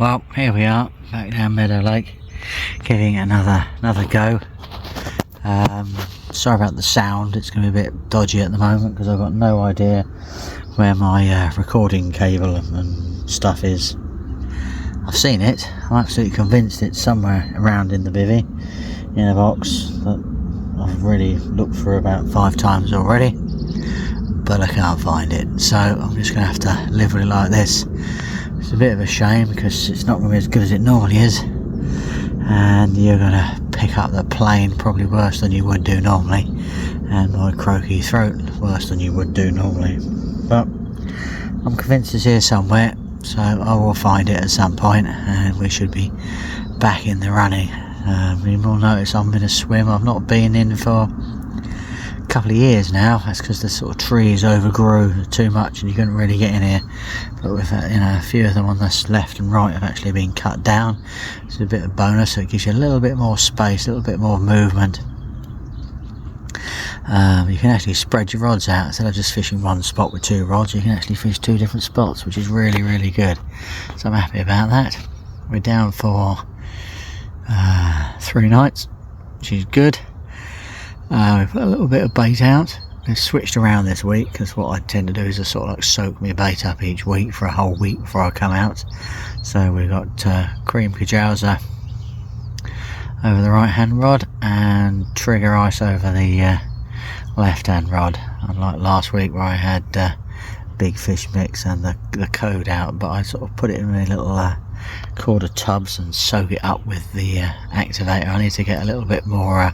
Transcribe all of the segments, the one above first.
Well, here we are, back down Meadow Lake, giving it another go. Sorry about the sound, it's going to be a bit dodgy at the moment because I've got no idea where my recording cable and stuff is. I've seen it, I'm absolutely convinced it's somewhere around in the bivvy, in a box that I've really looked for about 5 times already, but I can't find it, so I'm just going to have to live with it like this. It's a bit of a shame because it's not going to be as good as it normally is, and you're going to pick up the plane probably worse than you would do normally, and my croaky throat worse than you would do normally, but I'm convinced it's here somewhere, so I will find it at some point and we should be back in the running. You will notice I'm in a swim. I've not been in for a couple of years now. That's because the sort of trees overgrew too much and you couldn't really get in here, but with a few of them on the left and right have actually been cut down. It's a bit of bonus, so it gives you a little bit more space, a little bit more movement. You can actually spread your rods out. Instead of just fishing one spot with 2 rods, you can actually fish 2 different spots, which is really good, so I'm happy about that. We're down for 3 nights, which is good. We put a little bit of bait out. We've switched around this week because what I tend to do is just sort of like soak my bait up each week for a whole week before I come out. So we've got cream kajausa over the right hand rod and trigger ice over the left hand rod, unlike last week where I had big fish mix and the code out, but I sort of put it in a little quarter tubs and soak it up with the activator. I need to get a little bit more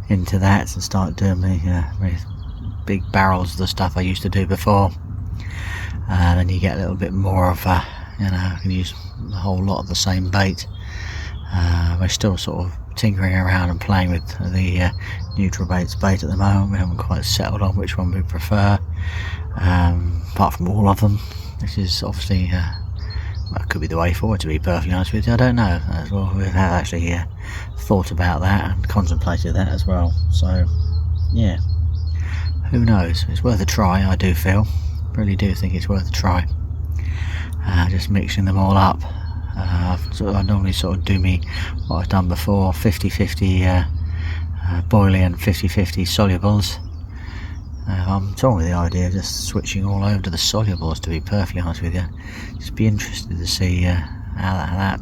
into that and start doing my big barrels of the stuff I used to do before, then you get a little bit more of I can use a whole lot of the same bait. We're still sort of tinkering around and playing with the neutral baits bait at the moment. We haven't quite settled on which one we prefer, apart from all of them. This is obviously well, it could be the way forward, to be perfectly honest with you. I don't know. Well, we have actually thought about that and contemplated that as well, so yeah, who knows. It's worth a try, I do feel. Really do think it's worth a try. Just mixing them all up. I normally sort of do what I've done before, 50-50 boilie and 50-50 solubles. I'm torn with the idea of just switching all over to the solubles, to be perfectly honest with you. Just be interested to see how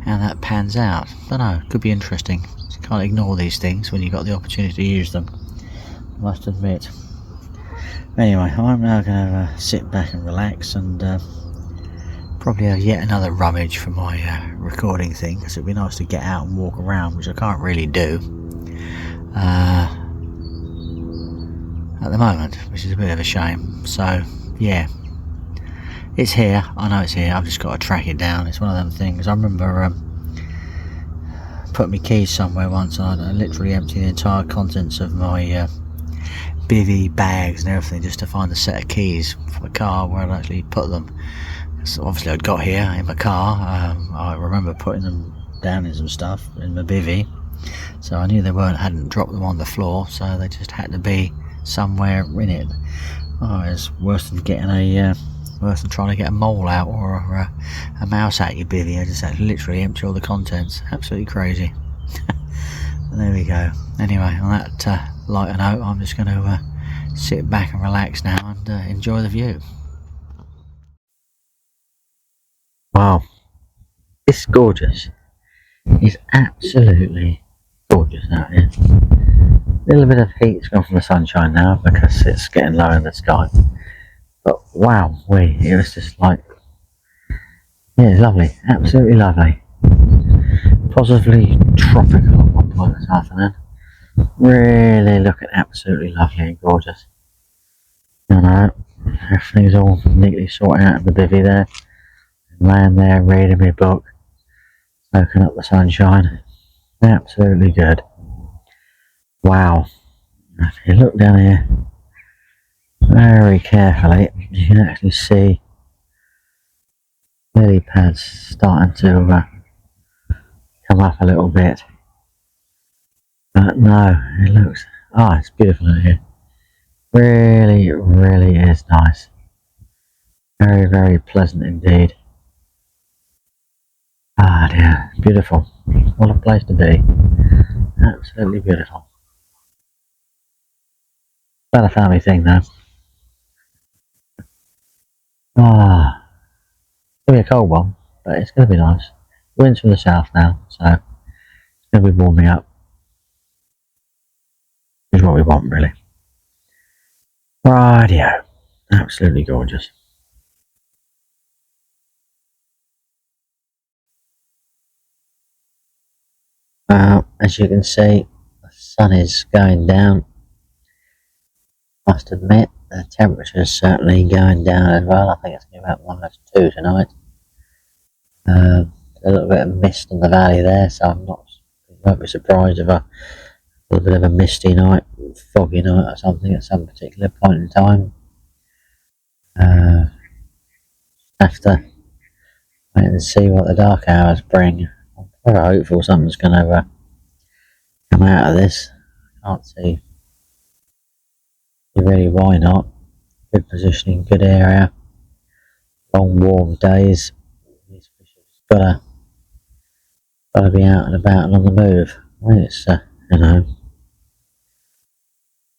that pans out. Don't know, could be interesting. You can't ignore these things when you've got the opportunity to use them, I must admit. Anyway, I'm now going to sit back and relax and probably have yet another rummage for my recording thing, because it'd be nice to get out and walk around, which I can't really do at the moment, which is a bit of a shame. So yeah, it's here, I know it's here, I've just got to track it down. It's one of them things. I remember putting my keys somewhere once and I literally emptied the entire contents of my bivvy bags and everything just to find a set of keys for the car where I'd actually put them. So obviously I'd got here in my car. I remember putting them down in some stuff in my bivvy, so I knew they hadn't dropped them on the floor, so they just had to be somewhere in it. Oh, it's worse than trying to get a mole out or a mouse out your bivvy. I just had to literally empty all the contents. Absolutely crazy. There we go. Anyway, on that lighter note, I'm just going to sit back and relax now and enjoy the view. Wow, it's gorgeous. It's absolutely gorgeous out here. A little bit of heat's gone from the sunshine now because it's getting low in the sky. But wow, it was just like, yeah, it's lovely, absolutely lovely. Positively tropical at one point this afternoon. Really looking absolutely lovely and gorgeous. You know, everything's all neatly sorted out in the bivvy there. Laying there reading my book, soaking up the sunshine. Absolutely good. Wow. If you look down here very carefully, you can actually see lily pads starting to come up a little bit. But no, it looks, it's beautiful in here. Really is nice. Very pleasant indeed. Ah dear, beautiful. What a place to be. Absolutely beautiful. Not a family thing though. Ah, it's going to be a cold one, but it's going to be nice. Wind's from the south now, so it's going to be warming up. Is what we want, really. Rightio. Absolutely gorgeous. As you can see, the sun is going down. Must admit, the temperature is certainly going down as well. I think it's going to be about -2 tonight. A little bit of mist in the valley there, so won't be surprised if a little bit of a misty night, foggy night or something at some particular point in time. Have to wait and see what the dark hours bring. I'm very hopeful something's going to come out of this. Can't see really why not. Good positioning, good area, long warm days. These fish have gotta be out and about and on the move. I mean, it's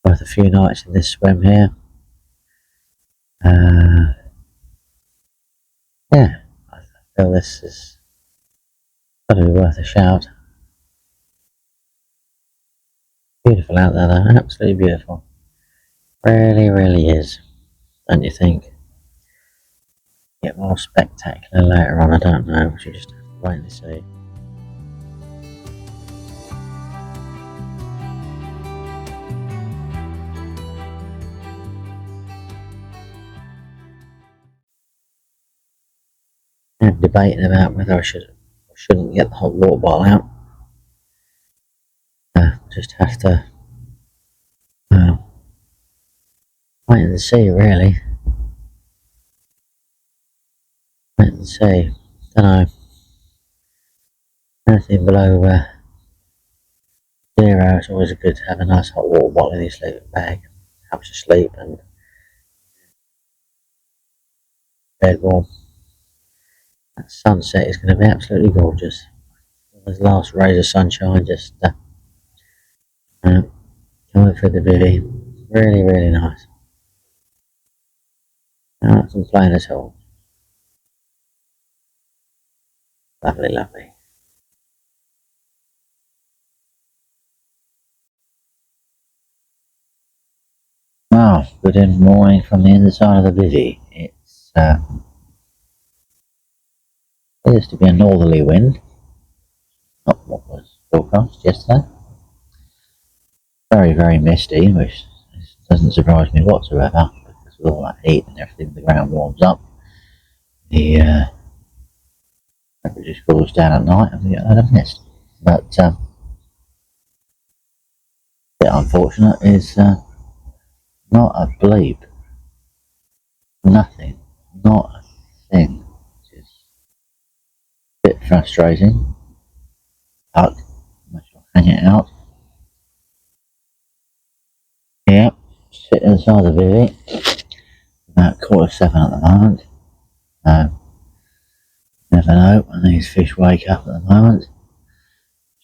worth a few nights in this swim here. Yeah, I feel this is gotta be worth a shout. Beautiful out there though, absolutely beautiful. Really, really is, don't you think? Get more spectacular later on, I don't know, we should just have to wait and see. I'm debating about whether I should or shouldn't get the hot water bottle out. Just have to wait and see, really. Wait and see. Don't know. Anything below 0, it's always good to have a nice hot water bottle in your sleeping bag. Helps you sleep and bed warm. That sunset is going to be absolutely gorgeous. Those last rays of sunshine just coming through the valley. Really, really nice. Not complain at all. Lovely, lovely. Well, good morning from the inside of the bivvy. It appears to be a northerly wind, not what was forecast yesterday. Very, very misty, which doesn't surprise me whatsoever, because with all that heat and everything, the ground warms up. The temperature cools down at night and we get a lot of mist. But a bit unfortunate is not a bleep. Nothing. Not a thing. Which is a bit frustrating. But I shall hang it out. Yep, sitting inside the bivvy. About 7:15 at the moment. Never know when these fish wake up at the moment.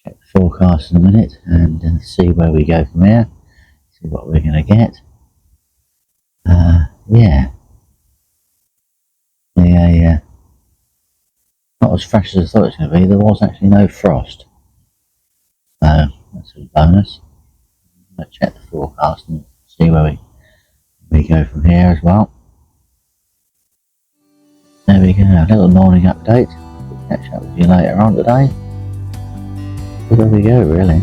Check the forecast in a minute and see where we go from here. See what we're going to get. Yeah. Not as fresh as I thought it was going to be. There was actually no frost. So that's a bonus. Let's check the forecast and see where we go from here as well. There we go, a little morning update. We'll catch up with you later on today. So there we go, really.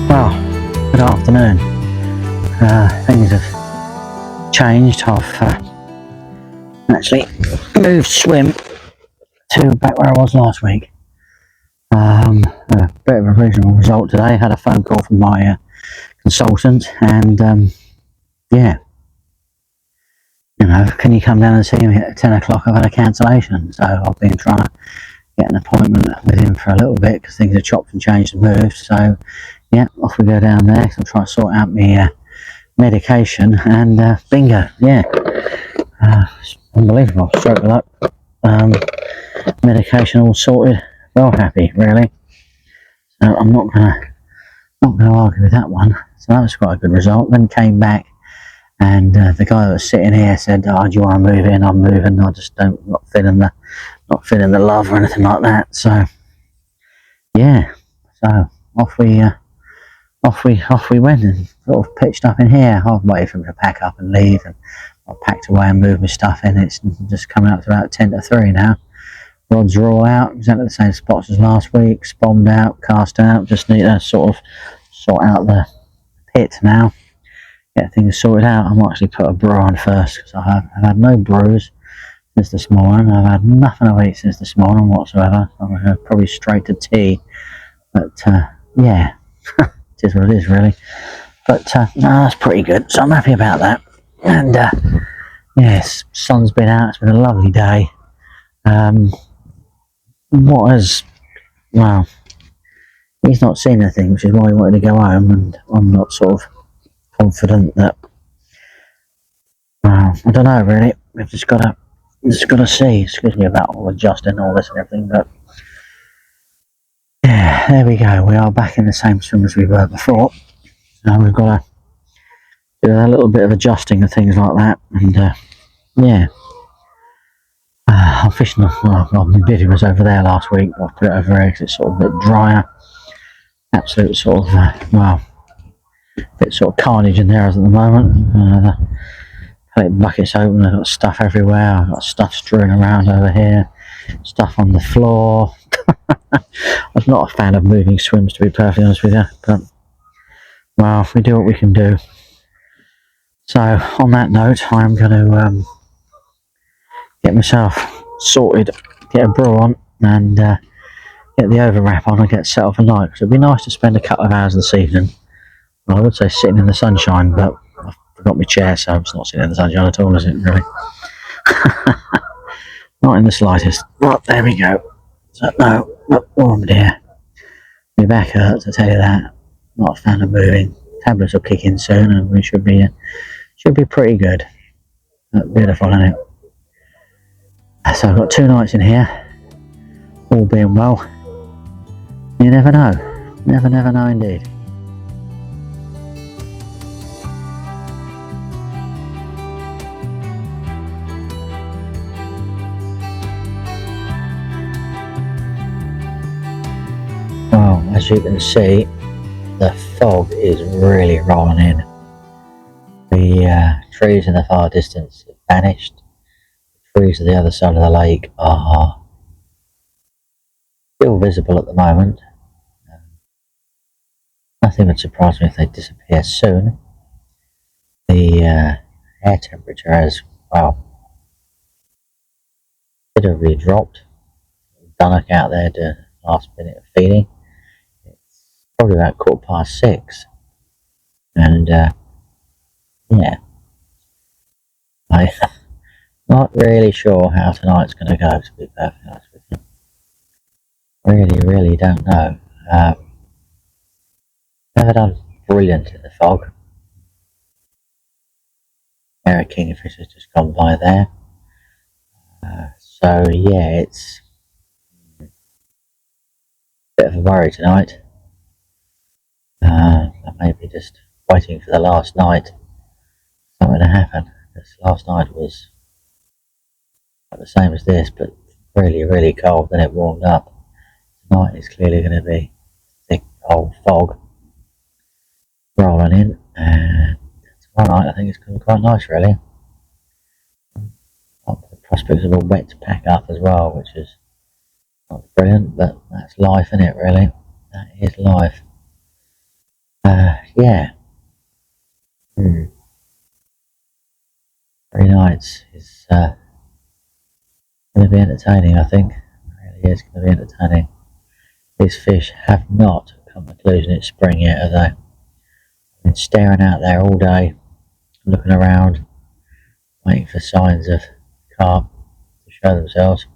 Well, good afternoon. Things have changed. I've actually moved swim to back where I was last week. A bit of a reasonable result today. Had a phone call from my consultant, and yeah, you know, can you come down and see me at 10 o'clock? I've had a cancellation, so I've been trying to get an appointment with him for a little bit because things have chopped and changed and moved. So yeah, off we go down there. I'm trying to sort out my medication, and bingo, yeah, it's unbelievable. Stroke of luck. Medication all sorted. Well happy, really. So I'm not gonna argue with that one. So that was quite a good result. Then came back, and the guy that was sitting here said, "Oh, do you want to move in?" I'm moving. I just not feeling the love or anything like that. So yeah, so off we went and sort of pitched up in here. I've waited for him to pack up and leave, and I packed away and moved my stuff in. It's just coming up to about 10 to 3 now. Rods are all out, exactly the same spots as last week. Spombed out, cast out. Just need to sort out the pit now. Get things sorted out. I might actually put a brew on first because I've had no brews since this morning. I've had nothing to eat since this morning whatsoever. I'm probably straight to tea. But yeah, it is what it is really. But no, that's pretty good. So I'm happy about that. And yes, sun's been out. It's been a lovely day. Well, he's not seen anything, which is why he wanted to go home, and I'm not sort of confident that. Well, I don't know really. We've just got to see. Excuse me about all adjusting all this and everything, but yeah, there we go. We are back in the same swim as we were before. So we've got to do a little bit of adjusting and things like that, and yeah. I'm fishing. My bivvy was over there last week. I've put it over here because it's sort of a bit drier. Absolute sort of bit sort of carnage in there at the moment. The bucket's open. I've got stuff everywhere. I've got stuff strewn around over here. Stuff on the floor. I'm not a fan of moving swims, to be perfectly honest with you. But well, we do what we can do. So on that note, I'm going to get myself sorted, get a brew on, and get the overwrap on and get set off for night. Because it'd be nice to spend a couple of hours this evening. Well, I would say sitting in the sunshine, but I forgot my chair, so it's not sitting in the sunshine at all, is it, really? Not in the slightest. Well, there we go. So, no, not warm, dear. My back hurts, I tell you that. Not a fan of moving. Tablets will kick in soon, and we should be pretty good. Beautiful, isn't it? So I've got 2 nights in here, all being well. You never know. Never know indeed. Well, as you can see, the fog is really rolling in. The trees in the far distance have vanished. The trees at the other side of the lake are still visible at the moment. Nothing would surprise me if they disappear soon. The air temperature has, well, considerably dropped. Dunnock out there to last minute of feeding. It's probably about 6:15, and yeah, I'm not really sure how tonight's going to go, to be perfectly honest with you. Really don't know. Never done brilliant in the fog. Eric Kingfish has just gone by there. So yeah, it's a bit of a worry tonight. I may be just waiting for the last night for something to happen. Because last night was not the same as this, but really cold. Then it warmed up. Tonight is clearly going to be thick, cold fog rolling in, and tomorrow night I think it's going to be quite nice, really. The prospects of a wet pack up as well, which is not brilliant, but that's life, isn't it, really? That is life. Yeah. 3 nights is going to be entertaining, I think. It really is going to be entertaining. These fish have not come to the conclusion it's spring yet, have they? I've been staring out there all day, looking around. waiting for signs of carp to show themselves.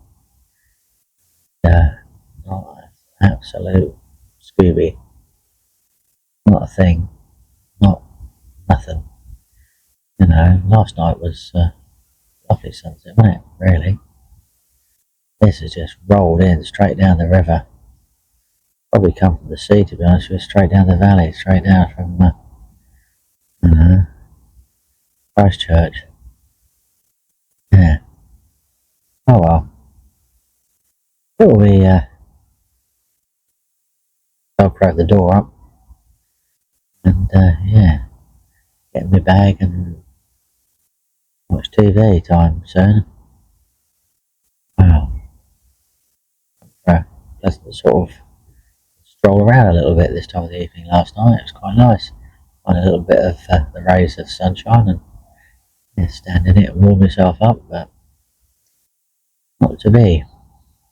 Not an absolute Scooby. Not a thing. Not nothing. Last night was lovely sunset, wasn't it? Really. This has just rolled in straight down the river. Probably come from the sea, to be honest with you, straight down the valley, straight down from Christchurch. Yeah. Oh well. It'll be I'll crack the door up and get in my bag and watch TV time soon. Wow. Pleasant to sort of stroll around a little bit this time of the evening last night. It was quite nice. Find a little bit of the rays of sunshine and stand in it and warm myself up, but not to be.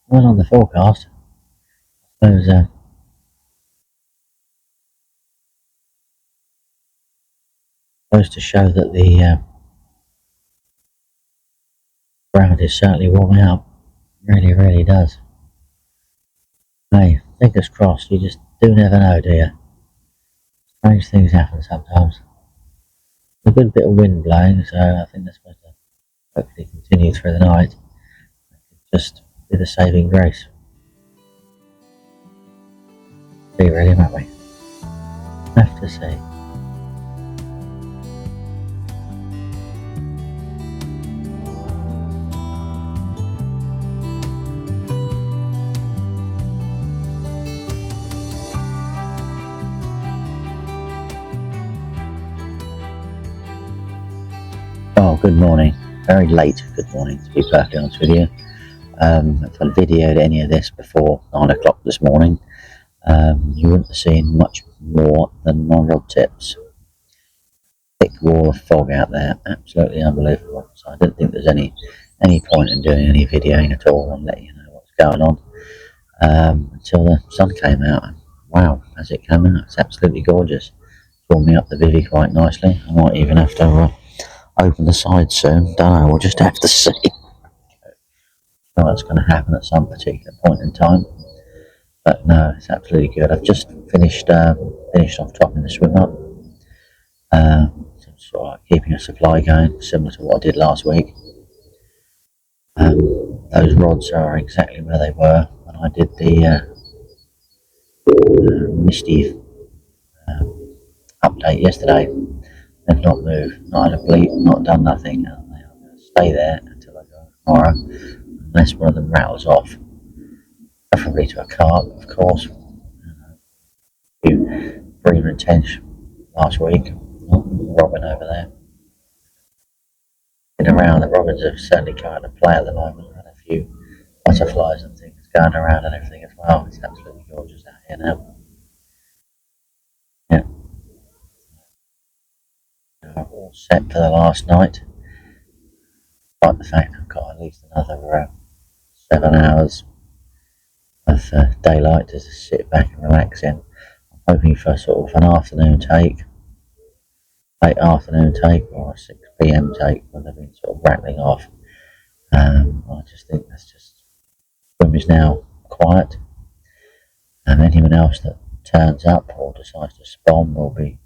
Well, on the forecast, I suppose goes to show that the ground is certainly warming up. Really, really does. Hey, fingers crossed. You just do never know, do you? Strange things happen sometimes. A good bit of wind blowing, so I think that's supposed to hopefully continue through the night. Just be the saving grace. See, really, won't we? Have to see. Oh, good morning. Very late good morning, to be perfectly honest with you. If I videoed any of this before 9 o'clock this morning, you wouldn't have seen much more than my rod tips. Thick wall of fog out there, absolutely unbelievable. So I didn't think there's any point in doing any videoing at all and letting you know what's going on until the sun came out. And wow, as it came out, it's absolutely gorgeous. Drawn me up the Vivi quite nicely. I might even have to open the side soon. Don't know, we'll just have to see. What's going to happen at some particular point in time, but no, it's absolutely good. I've just finished off topping the swim up, sort of keeping a supply going, similar to what I did last week. Those rods are exactly where they were when I did the Misty update yesterday. They've not moved, not had a bleep, not done nothing. They are going to stay there until I go tomorrow, unless one of them rattles off, preferably to a carp, of course. Bream and Tench last week, Robin over there. Been around, the robins have certainly come out to play at the moment. I've had a few butterflies and things going around and everything as well. It's absolutely gorgeous out here now. Yeah. I'm all set for the last night. Despite the fact I've got at least another 7 hours of daylight to sit back and relax in. I'm hoping for sort of an afternoon take, late afternoon take, or a 6 PM take when they've been sort of rattling off. I just think that's just, swim is now quiet, and anyone else that turns up or decides to spawn will be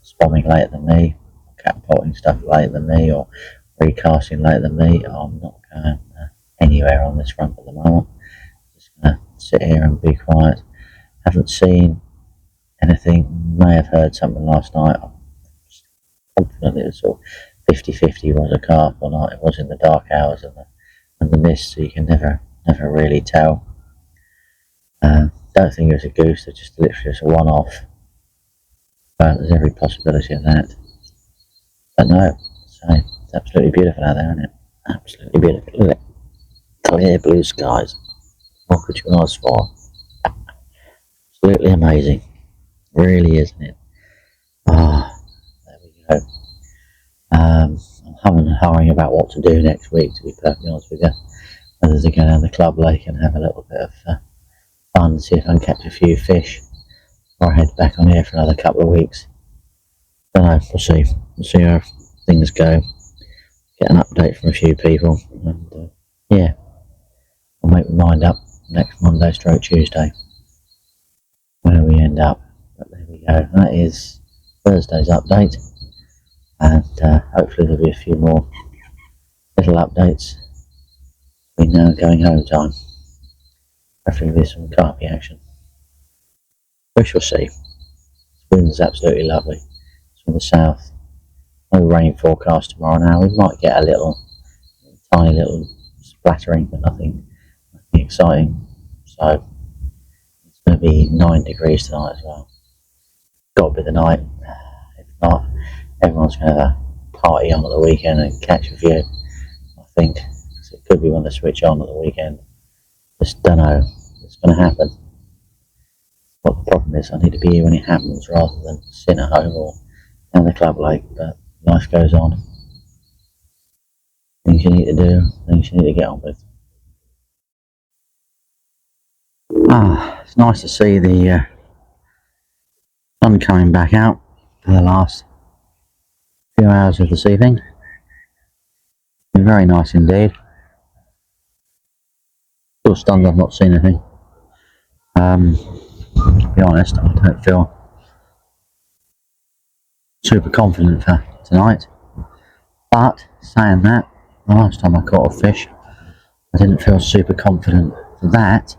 spawning later than me, catapulting stuff later than me, or recasting later than me. I'm not going anywhere on this front at the moment. Just going to sit here and be quiet. Haven't seen anything. May have heard something last night. I'm just confident it was sort of 50-50 was a carp or not. It was in the dark hours and the mist, so you can never really tell. Don't think it was a goose. It's just literally just a one-off. But there's every possibility of that. But no, so it's absolutely beautiful out there, isn't it? Absolutely beautiful. Look at it. Clear blue skies. What could you ask for? Absolutely amazing. Really, isn't it? There we go. I'm humming and hawing about what to do next week, to be perfectly honest with you. Whether to go down the club lake and have a little bit of fun, see if I can catch a few fish, or head back on here for another couple of weeks. Don't know, we'll see. We'll see how things go. get an update from a few people, and yeah, I'll make my mind up next Monday stroke Tuesday where we end up. But there we go, that is Thursday's update, and hopefully there'll be a few more little updates between now and going home time. Hopefully there'll be some carpy action. We shall see. The wind's absolutely lovely. It's from the south. No rain forecast tomorrow now. We might get a tiny little splattering, but nothing exciting. So it's going to be 9 degrees tonight as well. Got to be the night. If not, everyone's going to have a party on at the weekend and catch a view, I think. So it could be when they switch on at the weekend. Just don't know. It's going to happen. What the problem is, I need to be here when it happens rather than sitting at home or down the club lake. But life goes on. Things you need to do, things you need to get on with. It's nice to see the sun coming back out for the last few hours of this evening. Been very nice indeed. Still stunned I've not seen anything. To be honest, I don't feel super confident for tonight. But saying that, the last time I caught a fish, I didn't feel super confident for that.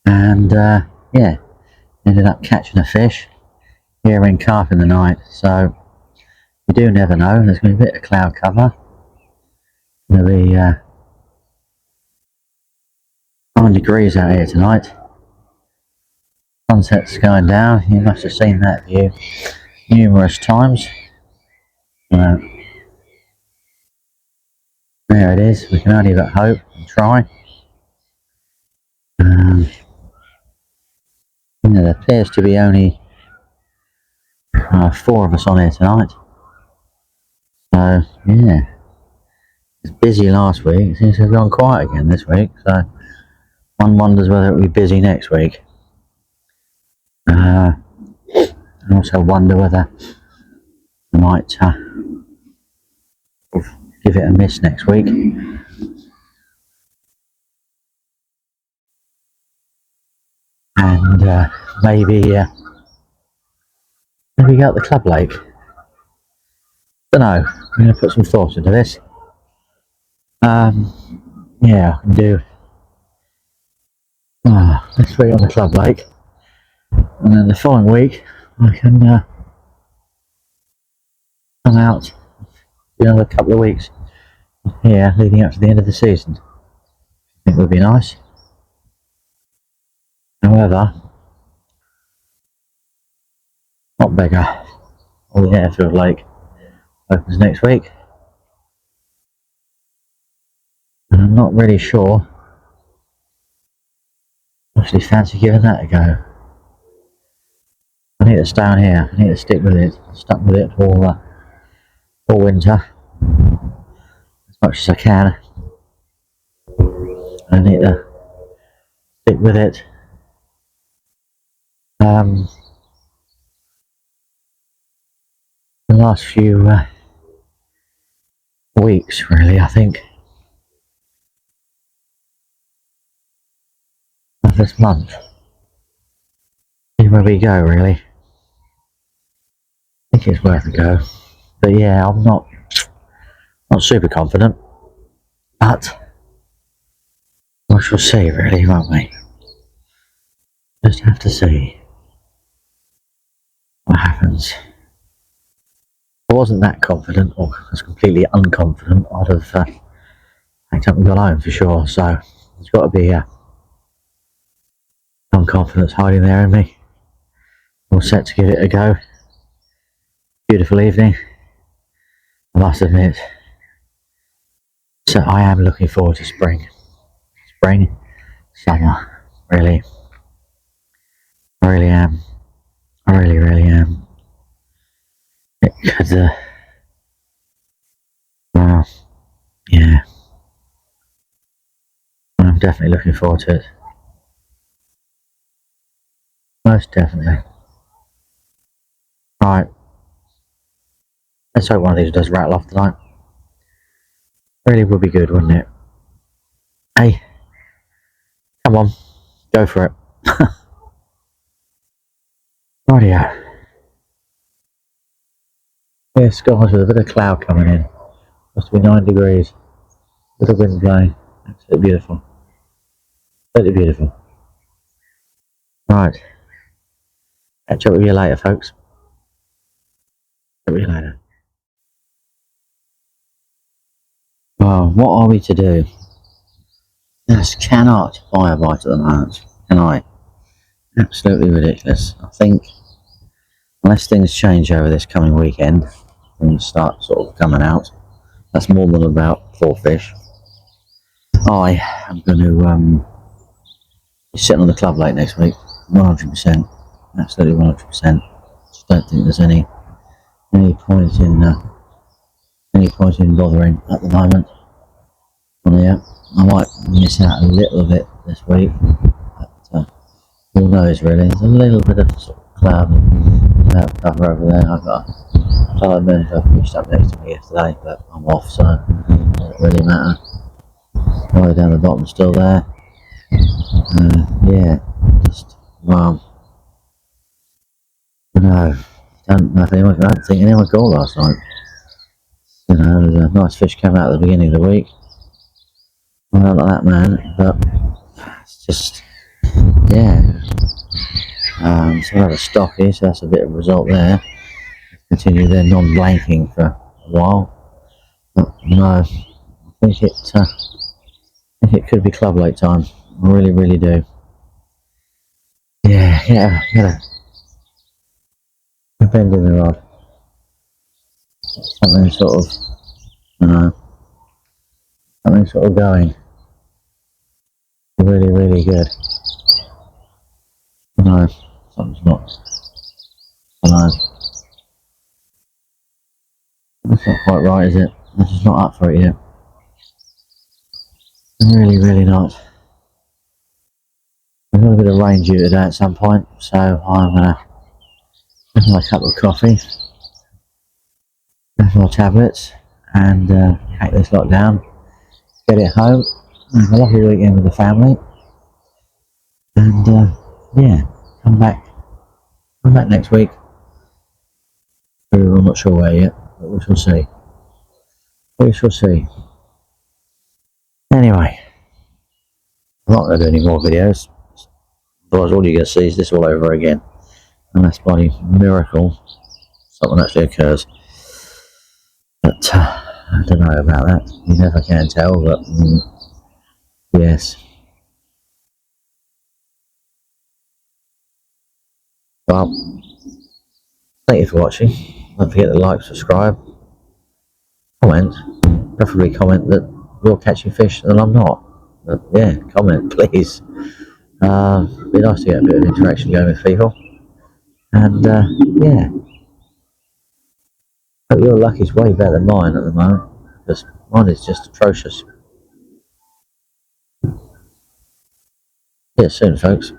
And yeah, ended up catching a fish here in Carp in the night. So you do never know. There's going to be a bit of cloud cover. There'll be 9 degrees out here tonight. Sunset's going down. You must have seen that view numerous times. There it is. We can only but hope and try. There appears to be only 4 of us on here tonight. So yeah, it's busy last week. It seems to have gone quiet again this week. So one wonders whether it'll be busy next week. And also wonder whether I might give it a miss next week. And maybe go out the club lake. Don't know. I'm going to put some thought into this. Yeah, I can do this week on the club lake, and then the following week I can come out another couple of weeks here leading up to the end of the season. I think it would be nice. However, not beggar, or the Airfield Lake opens next week, and I'm not really sure I actually fancy giving that a go. I need to stay on here. I need to stick with it. I'm stuck with it all winter as much as I can. I need to stick with it. The last few weeks, really, I think, of this month. See where we go, really. I think it's worth a go. But yeah, I'm not super confident. But we shall see, really, won't we? Just have to see what happens. If I wasn't that confident, or was completely unconfident, I'd have packed up and gone home for sure. So there's got to be some confidence hiding there in me. All set to give it a go. Beautiful evening, I must admit. So I am looking forward to spring, summer. Really, I really am. I really am. Because well, yeah, I'm definitely looking forward to it. Most definitely. Right. Let's hope one of these does rattle off tonight. Really would be good, wouldn't it? Hey, come on, go for it. Rightio. Yeah, skies with a bit of cloud coming in. Must be 9 degrees. Bit of wind blowing. Absolutely beautiful. Absolutely beautiful. Right. Catch up with you later, folks. Catch up with you later. Well, what are we to do? Just cannot buy a bite at the moment, can I? Absolutely ridiculous. I think unless things change over this coming weekend and start sort of coming out, that's more than about 4 fish. I am going to be sitting on the club late next week, 100%, absolutely 100%. Just don't think there's any point in bothering at the moment. Well, yeah, I might miss out a little bit this week, but who knows really. There's a little bit of sort of cloud cover over there. I've got a fellow manager fished up next to me yesterday, but I'm off, so it doesn't really matter. All the way down the bottom still there. Yeah, just well, no, don't know if anyone. I don't think anyone called last night. You know, there's a nice fish came out at the beginning of the week. Well, not like that, man, but it's just yeah. So I have a stocky, so that's a bit of a result there. Continue their non-blanking for a while, but no, I think it could be club late time. I really do. Yeah, a bend in the rod, something sort of, you know, something sort of going really good. No, something's not. No, that's not quite right, is it? I'm just not up for it yet. Really not. I've got a bit of rain due today at some point, so I'm gonna have my cup of coffee, have my tablets, and hack this lot down, get it home, have a lovely weekend with the family, and yeah, come back next week. I'm not sure where yet, but we shall see. Anyway, I'm not going to do any more videos, otherwise all you're going to see is this all over again, unless by miracle something actually occurs. But I don't know about that. You never can tell, but yes. Well, thank you for watching. Don't forget to like, subscribe, comment, preferably comment that you're catching fish and I'm not. But yeah, comment please. It'd be nice to get a bit of interaction going with people. And yeah, hope your luck is way better than mine at the moment, because mine is just atrocious. See you soon, folks.